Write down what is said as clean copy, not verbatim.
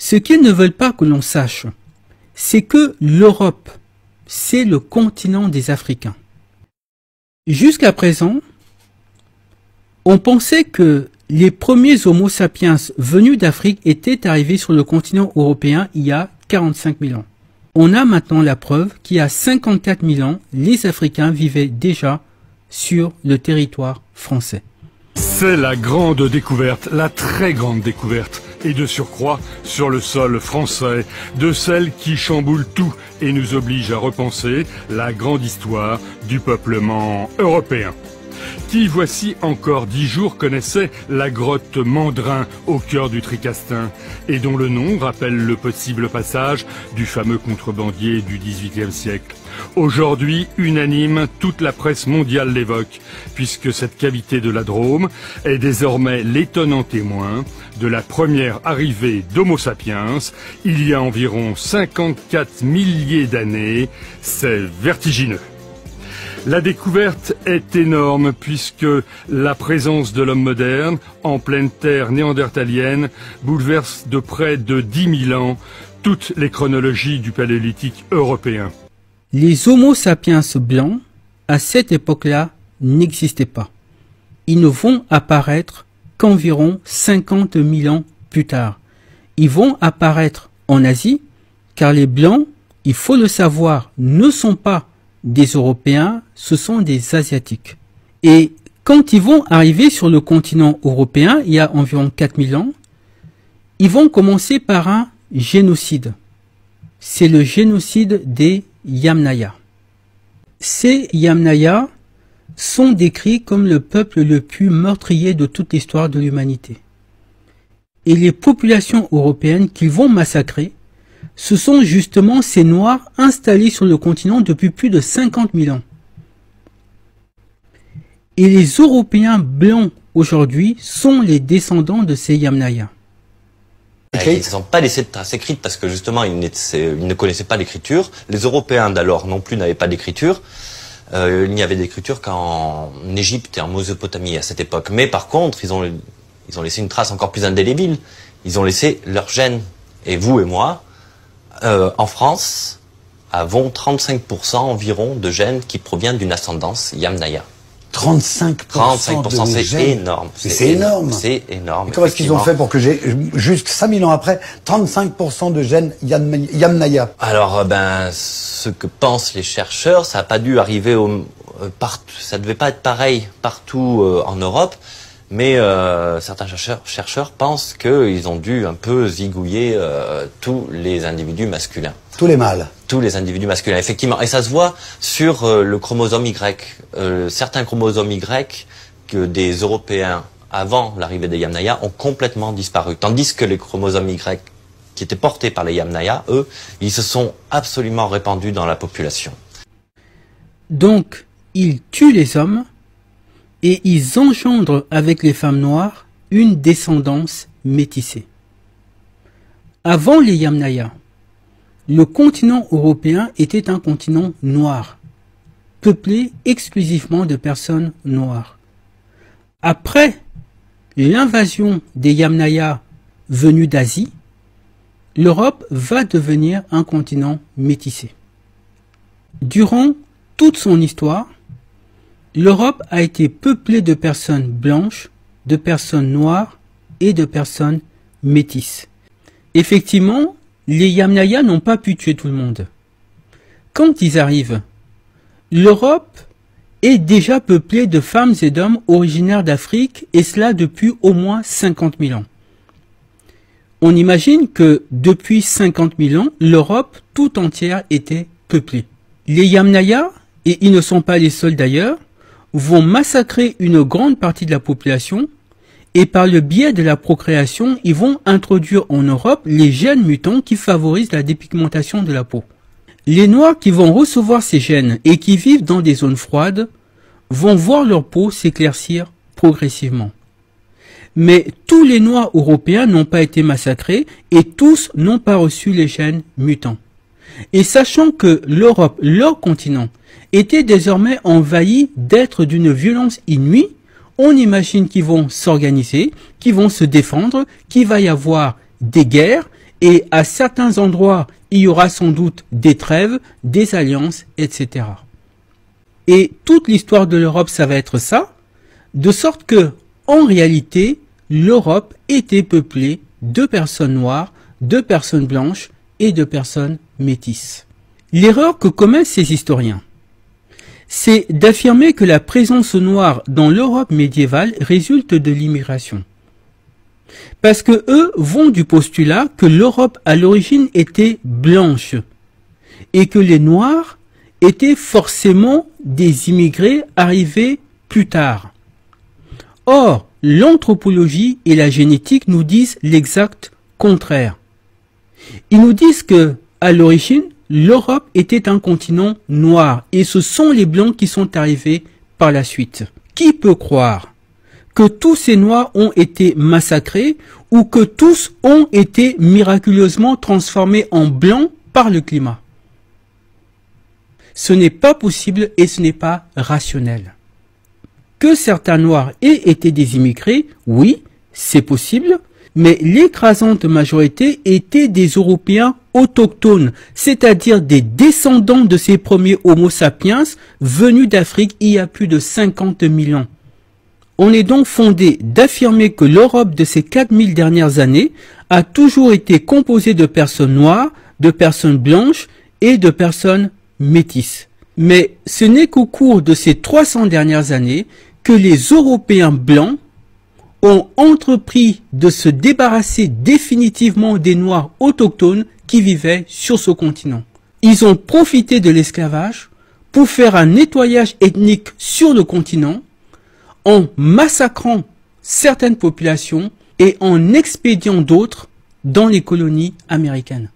Ce qu'ils ne veulent pas que l'on sache, c'est que l'Europe, c'est le continent des Africains. Jusqu'à présent, on pensait que les premiers Homo sapiens venus d'Afrique étaient arrivés sur le continent européen il y a 45 000 ans. On a maintenant la preuve qu'il y a 54 000 ans, les Africains vivaient déjà sur le territoire français. C'est la grande découverte, la très grande découverte, et de surcroît sur le sol français, de celle qui chamboule tout et nous oblige à repenser la grande histoire du peuplement européen. Qui, voici encore 10 jours, connaissait la grotte Mandrin au cœur du Tricastin, et dont le nom rappelle le possible passage du fameux contrebandier du XVIIIe siècle. Aujourd'hui, unanime, toute la presse mondiale l'évoque, puisque cette cavité de la Drôme est désormais l'étonnant témoin de la première arrivée d'Homo sapiens, il y a environ 54 milliers d'années. C'est vertigineux. La découverte est énorme puisque la présence de l'homme moderne en pleine terre néandertalienne bouleverse de près de 10 000 ans toutes les chronologies du paléolithique européen. Les Homo sapiens blancs, à cette époque-là, n'existaient pas. Ils ne vont apparaître qu'environ 50 000 ans plus tard. Ils vont apparaître en Asie, car les Blancs, il faut le savoir, ne sont pas des Européens, ce sont des Asiatiques. Et quand ils vont arriver sur le continent européen, il y a environ 4000 ans, ils vont commencer par un génocide. C'est le génocide des Yamnaya. Ces Yamnaya sont décrits comme le peuple le plus meurtrier de toute l'histoire de l'humanité. Et les populations européennes qu'ils vont massacrer, ce sont justement ces Noirs installés sur le continent depuis plus de 50 000 ans. Et les Européens blancs aujourd'hui sont les descendants de ces Yamnaya. Ils ne sont pas laissés de traces écrites parce que justement ils ne connaissaient pas l'écriture. Les Européens d'alors non plus n'avaient pas d'écriture. Il n'y avait d'écriture qu'en Égypte et en Mésopotamie à cette époque. Mais par contre, ils ont laissé une trace encore plus indélébile. Ils ont laissé leurs gènes. Et vous et moi, en France, avons 35% environ de gènes qui proviennent d'une ascendance Yamnaya. 35% c'est énorme. C'est énorme. C'est énorme. Et comment est-ce qu'ils ont fait pour que j'ai, jusqu'à 5000 ans après, 35% de gènes Yamnaya? Alors, ce que pensent les chercheurs, ça n'a pas dû arriver ça devait pas être pareil partout en Europe, mais certains chercheurs pensent qu'ils ont dû un peu zigouiller tous les individus masculins. Tous les mâles. Tous les individus masculins, effectivement. Et ça se voit sur le chromosome Y. Certains chromosomes Y que des Européens, avant l'arrivée des Yamnaya, ont complètement disparu. Tandis que les chromosomes Y qui étaient portés par les Yamnaya, eux, ils se sont absolument répandus dans la population. Donc, ils tuent les hommes et ils engendrent avec les femmes noires une descendance métissée. Avant les Yamnaya, le continent européen était un continent noir, peuplé exclusivement de personnes noires. Après l'invasion des Yamnaya venus d'Asie, l'Europe va devenir un continent métissé. Durant toute son histoire, l'Europe a été peuplée de personnes blanches, de personnes noires et de personnes métisses. Effectivement, les Yamnaya n'ont pas pu tuer tout le monde. Quand ils arrivent, l'Europe est déjà peuplée de femmes et d'hommes originaires d'Afrique, et cela depuis au moins 50 000 ans. On imagine que depuis 50 000 ans, l'Europe tout entière était peuplée. Les Yamnaya, et ils ne sont pas les seuls d'ailleurs, vont massacrer une grande partie de la population, et par le biais de la procréation, ils vont introduire en Europe les gènes mutants qui favorisent la dépigmentation de la peau. Les Noirs qui vont recevoir ces gènes et qui vivent dans des zones froides vont voir leur peau s'éclaircir progressivement. Mais tous les Noirs européens n'ont pas été massacrés et tous n'ont pas reçu les gènes mutants. Et sachant que l'Europe, leur continent, était désormais envahi d'êtres d'une violence inouïe, on imagine qu'ils vont s'organiser, qu'ils vont se défendre, qu'il va y avoir des guerres et à certains endroits, il y aura sans doute des trêves, des alliances, etc. Et toute l'histoire de l'Europe, ça va être ça, de sorte que, en réalité, l'Europe était peuplée de personnes noires, de personnes blanches et de personnes métisses. L'erreur que commettent ces historiens, c'est d'affirmer que la présence noire dans l'Europe médiévale résulte de l'immigration. Parce que eux vont du postulat que l'Europe à l'origine était blanche et que les Noirs étaient forcément des immigrés arrivés plus tard. Or, l'anthropologie et la génétique nous disent l'exact contraire. Ils nous disent que, à l'origine, l'Europe était un continent noir et ce sont les Blancs qui sont arrivés par la suite. Qui peut croire que tous ces Noirs ont été massacrés ou que tous ont été miraculeusement transformés en Blancs par le climat? Ce n'est pas possible et ce n'est pas rationnel. Que certains Noirs aient été des immigrés, oui, c'est possible, mais l'écrasante majorité étaient des Européens autochtones, c'est-à-dire des descendants de ces premiers Homo sapiens venus d'Afrique il y a plus de 50 000 ans. On est donc fondé d'affirmer que l'Europe de ces 4000 dernières années a toujours été composée de personnes noires, de personnes blanches et de personnes métisses. Mais ce n'est qu'au cours de ces 300 dernières années que les Européens blancs ont entrepris de se débarrasser définitivement des Noirs autochtones qui vivaient sur ce continent. Ils ont profité de l'esclavage pour faire un nettoyage ethnique sur le continent en massacrant certaines populations et en expédiant d'autres dans les colonies américaines.